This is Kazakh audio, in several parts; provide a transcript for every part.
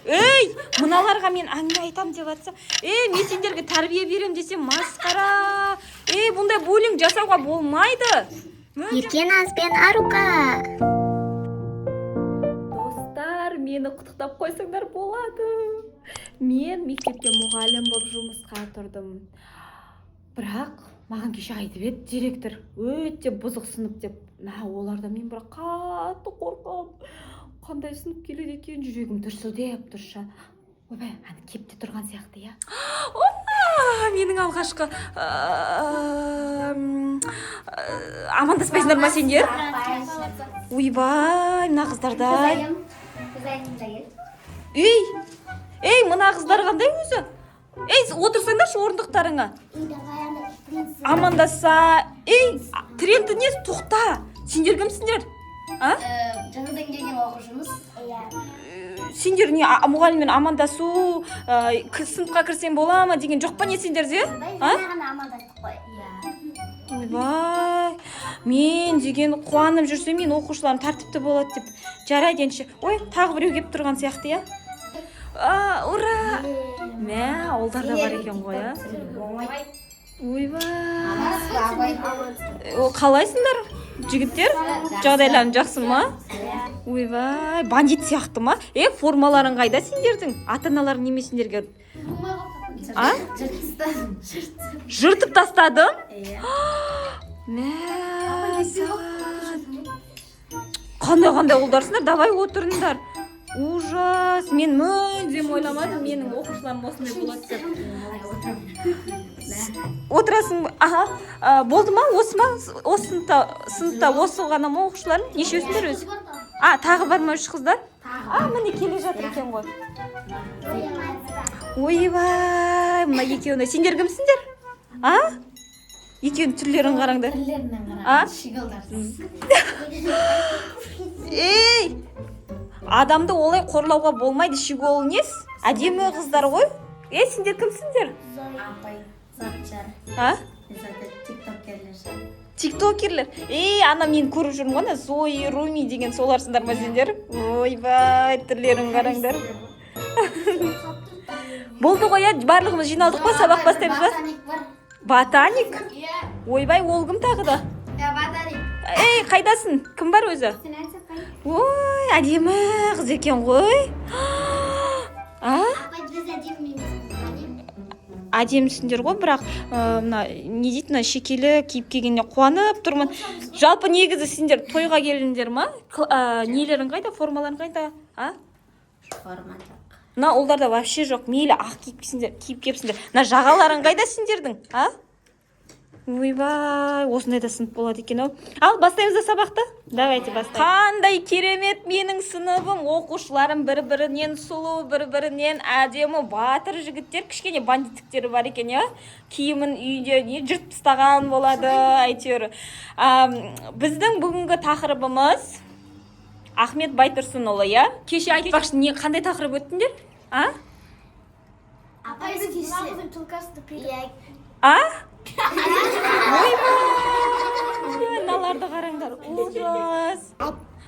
Ей, мыналарға мен әңгіме айтам деп жатсам, мен сендерге тәрбие берем десем масқара. Бұндай буллинг жасауға болмайды. Еркеназ бен Арука. Достар, мені құттықтап қойсаңдар болады. Мен мектепте мұғалім болып жұмысқа тұрдым. Бірақ маған кеше айтып еді директор, өте бұзық сынып деп. Оларда мен бірақ қатты қорқам. Қандай сынып келеді екен, жүрегім дүрсілдеп тұршы. Ойбай, әні кепте тұрған сияқты, я. Менің алғашқы амандаспайсыңдар ма сендер? Ойбай, мына қыздардай. Ей, мына қыздар қандай өзі? Отырсаңдаршы орындықтарыңа. Амандаса. Тренді не? Тоқта. Сендер кімсіңдер? Жаңадан келген оқушымыз. Сендер не мұғаліммен амандасу, сыныпқа кірсең бола ма деген жоқ па не сендерде? Ойбай, мен деген қуанып жүрсем, мен оқушыларым тәртіпті болады деп жарайды енші. Ой, тағы біреу кеп тұрған сияқты, я? Ура! Мә, олдар да бар екен ғой, я? Ойбай. Қалайсыңдар, жігіттер? Жағдайларың жақсы ма? Ойбай, бандит сияқты ма? Формаларың қайда сендердің? Ата-аналарың неме сендерге? Жыртып тастадым? Қандай олдарсыңдар? Давай отырыңдар. Ужас, мен мүлдем ойламадым, менің оқушыларым осындай болады деп. Отырасың, болды ма? Осы ма? Сыныпта осы ғана ма оқушыларың? Нешеусіңдер өзі? Тағы бар ма 3 қыздар? Міне келе жатыр екен ғой. Ойбай, мына екеуіне. Сендер кімсіңдер? Екеуінің түрлерін қараңдар. Ей! Адамды олай қорлауға болмайды, шигол нес? Әдемі қыздар ғой? Сендер кімсіңдер? Апай, Затчар. Тиктокерлер. Ана мен көріп жүрмін ғана, Зои, Руми деген соларсыңдар ма сендер? Ойбай, түрлерін қараңдар. Болды ғой, барлығымыз жиналдық па, сабақ бастаймыз ба? Ботаник? Ойбай, ол кім тағы да? Қайдасың? Кім бар өзі? Ой, әдемі қыз екен ғой. Әдемісіңдер ғой, бірақ не дейді, шекелі киіп келгенде қуанып тұрмын. Жалпы негізі сендер тойға келдіңдер ма? Нелерің қайда, формаларың қайда? Форма жоқ. Оларда вообще жоқ. Мейлі ақ киіп кепсіңдер. Жағаларың қайда сендердің? Ойбай, осындай да сынып болады екен. Ал, бастаймыз да сабақты? Давайте бастаймыз. Қандай керемет менің сыныбым. Оқушыларым бір-бірінен сұлу, бір-бірінен әдемі, батыр жігіттер, кішкене бандиттіктері бар екен, я? Киімін үйде жыртып тастаған болады, әйтеуір. Біздің бүгінгі тақырыбымыз Ахмет Байтұрсынұлы, я? Кеше айтпақшы, қандай тақырып өттіңдер? Мыналарды қараңдар, ужас.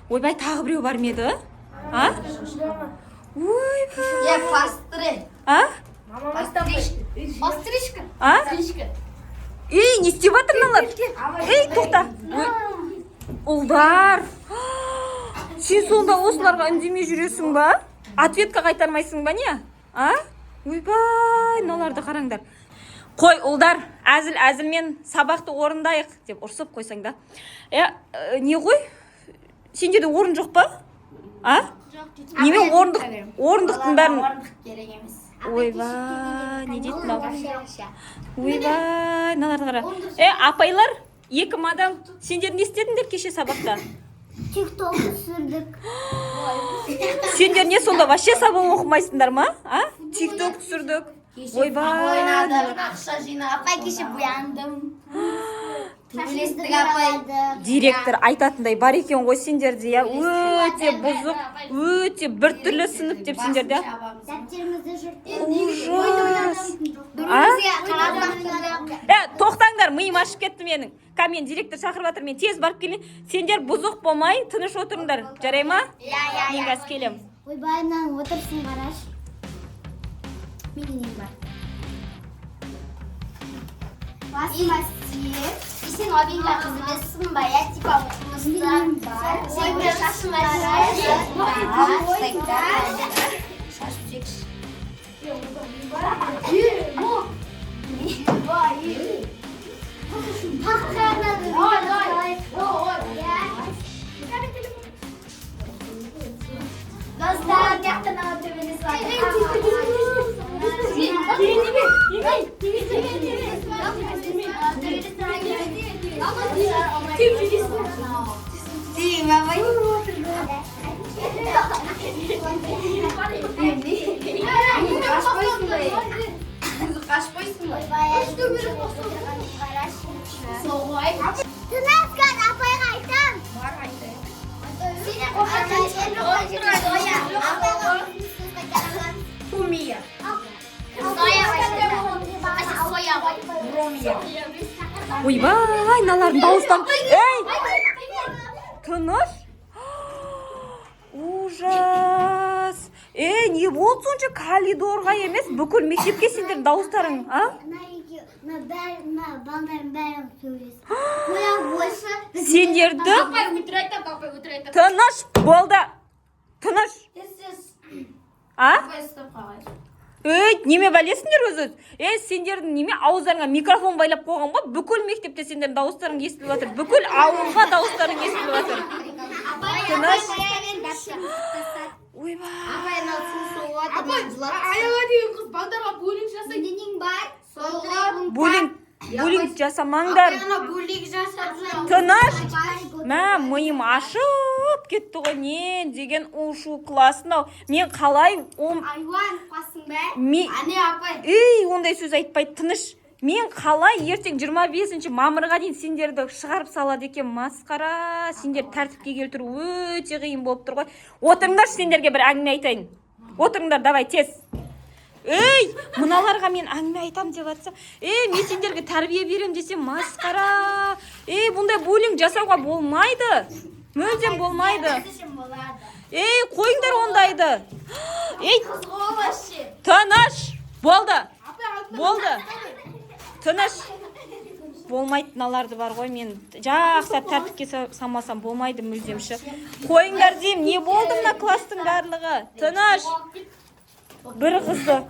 Ойбай, тағы біреу бар ма еді? Ойбай. Пострижка. Не істеп жатыр мыналар? Тоқта. Ұлдар. Сен сонда осыларға үндемей жүресің ба? Ответқа қайтармайсың ба не? Ойбай, мыналарды қараңдар. Қой, ұлдар, әзіл-әзілмен сабақты орындайық деп ұрсып қойсаң да. Не ғой? Сенде де орын жоқ па? Неме орындықтың бәрін? Орындық керек емес. Ойбай, не дейді мынау? Ойбай, мыналарды қара. Апайлар, 2 мадам, сендер не істедіңдер кеше сабақта? Тикток түсірдік. Сендер не сонда вообще сабақ оқымайсыңдар ма? Тикток түсірдік. Ойбай. Ойнадық, ақша жинап. Апай кеше бояндым. Төбелестік апай. Директор айтатындай бар екен ғой сендерде, я? Өте бұзық, өте бір түрлі сынып деп сендерде. Дәптерімізді жұрт. Ужас. Тоқтаңдар, миым ашып кетті менің. Мен директор шақырып жатыр, мен тез барып келейін. Сендер бұзық болмай, тыныш отырыңдар. Жарай ма? Мен қазір келем. ойбай мынаның отырысын қарашы. Менің нем бар. Басыма сүйеп. Сен обинға қызымесің ба, я типа оқымыстан бар. Сен бір шашыңа шаш түзекші. Dostlar, yakın otobüs var. Kaçmayısın mı? Tınazkan apaya kaytan. Var kaytan. Sine Kumia. Soya var. Romia. Ойбай, мыналардың дауыстан. Ей! Тыныш? Ужас. Не болды сонша коридорға емес, бүкіл мектепке сендер дауыстарың, а? Балдардың бәрін сөйлесін. Қоя больше. Сендерді? Тыныш болды. Тыныш. А? Неме бәлесіңдер өзі? Сендердің неме ауыздарыңа микрофон байлап қойған ба? Бүкіл мектепте сендердің дауыстарың естіліп жатыр. Бүкіл ауылға дауыстарың естіліп жатыр. Тыныш. Ойбай. Булинг жасамаңдар. Тыныш. Миым ашып кетті ғой, не деген ушу класснау. Мен қалай Айуан қасың бә? Ондай сөз айтпайды. Тыныш. Мен қалай ертең 25 мамырға дейін сендерді шығарып салады екен, масқара. Сендер тәртіпке келтіру өте қиын болып тұр ғой. Отырыңдар, сендерге бір әңгіме айтайын. Отырыңдар, давай, тез. Мыналарға мен әңгіме айтам деп жатса, мен сендерге тәрбие берем десем, масқара. Бұндай буллинг жасауға болмайды. Мүлдем болмайды. Қойыңдар ондайды. Тыныш. Болды. Тыныш. Болмайды, мыналарды бар ғой, мен жақсы тәртіпке самасам болмайды мүлдемші. Қойыңдар дейм, не болды мына класстың барлығы? Тыныш. Бір қызды.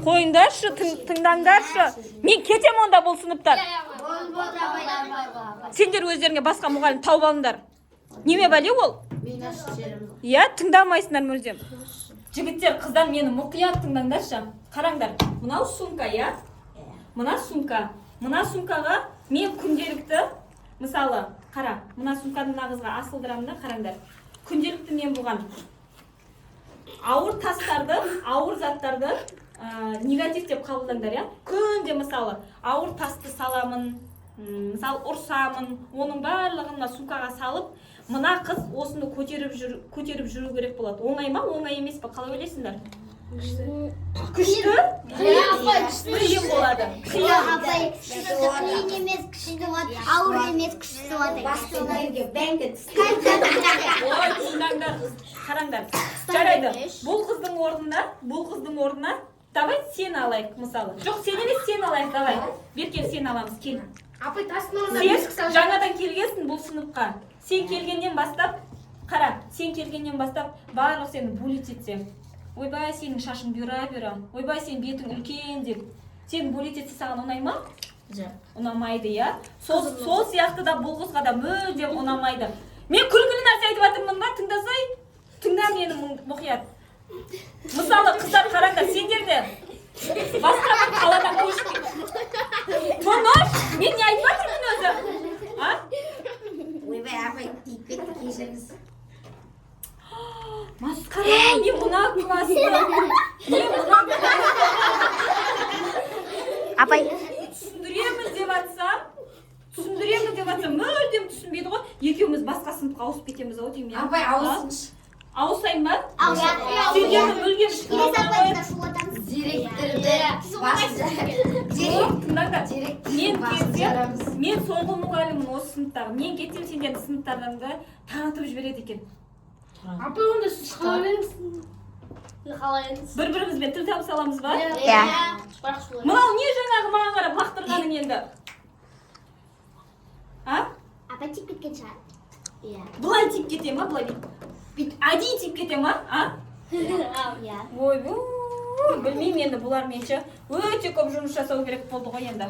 Қойыңдаршы, тыңдаңдаршы. Мен кетем онда бұл сыныптан. Сендер өздеріңе басқа мұғалім тауып алыңдар. Неме бәле ол? Тыңдамайсыңдар мүлдем. Жігіттер, қыздар, мені мұқият тыңдаңдаршы. Қараңдар, мынау сумка, Мына сумка. Мына сумкаға мен күнделікті, мысалы, қара, мына сумканы мына қызға асылдырамын да, қараңдар. Күнделікті мен бұған ауыр тастарды, ауыр заттарды негатив деп қабылдаңдар, Күнде мысалы ауыр тасты саламын, мысалы ұрсамын, оның барлығын мына сумкаға салып, мына қыз осыны көтеріп жүру керек болады. Оңай ма, оңай емес па, қалай ойлайсыңдар? Күшті? Қиын болады. Қиын емес, күшті болады. Ауыр емес, күшті болады. Тыңдаңдар, қараңдар. Жарайды. Бұл қыздың орнына, давай сен алайық, мысалы. Жоқ, сен емес, сен алайық, давай. Беркен, сен аламыз, кел. Сен жаңадан келгенсің бұл сыныпқа. Сен келгеннен бастап, қара, барлық сені буллить етсе. Ойбай, сенің шашың бұйра. Ойбай, сен бетің үлкен деп. Сен буллить етсе саған ұнай ма? Ұнамайды, Сол сияқты да бұл қызға да мүлдем ұнамайды. Мен күлкілі нәрсе айтып жатырмын ба? Тыңдасай, тыңда мені мұқият. Мысалы, қыздар қараңдар, сендерде басқа бір қаладан көшіп. Тыныш, мен не айтып жатырмын өзі? Ойбай, апай, тиіп кетті, кешіріңіз. Масқара, не мына класты? Апай. Түсіндіремін деп жатсам, мүлдем түсінбейді ғой. Екеуміз басқа сыныпқа ауысып кетеміз ау деймін. Апай, ауысыншы. Ауысайын ба? Директорды тыңдаңдар. Мен Уақыт кетсем, жарамыз. мен соңғы мұғаліммін осы сыныптағы. Мен кетсем, сендердің сыныптарыңды таратып жібереді екен. Апа, онда сіз қала беріңіз. Қалайыңыз? Бір-бірімізбен тіл табыса аламыз ба? Иә. Мынау не жаңағы маған қарап лақтырғаның енді? А? Апа тиіп кеткен шығар. Иә. Былай тиіп кете ма, былай бүйтіп әдейі тиіп кете ма? А? Иә. Ой, білмеймін енді бұлармен ше. Өте көп жұмыс жасау керек болды ғой енді.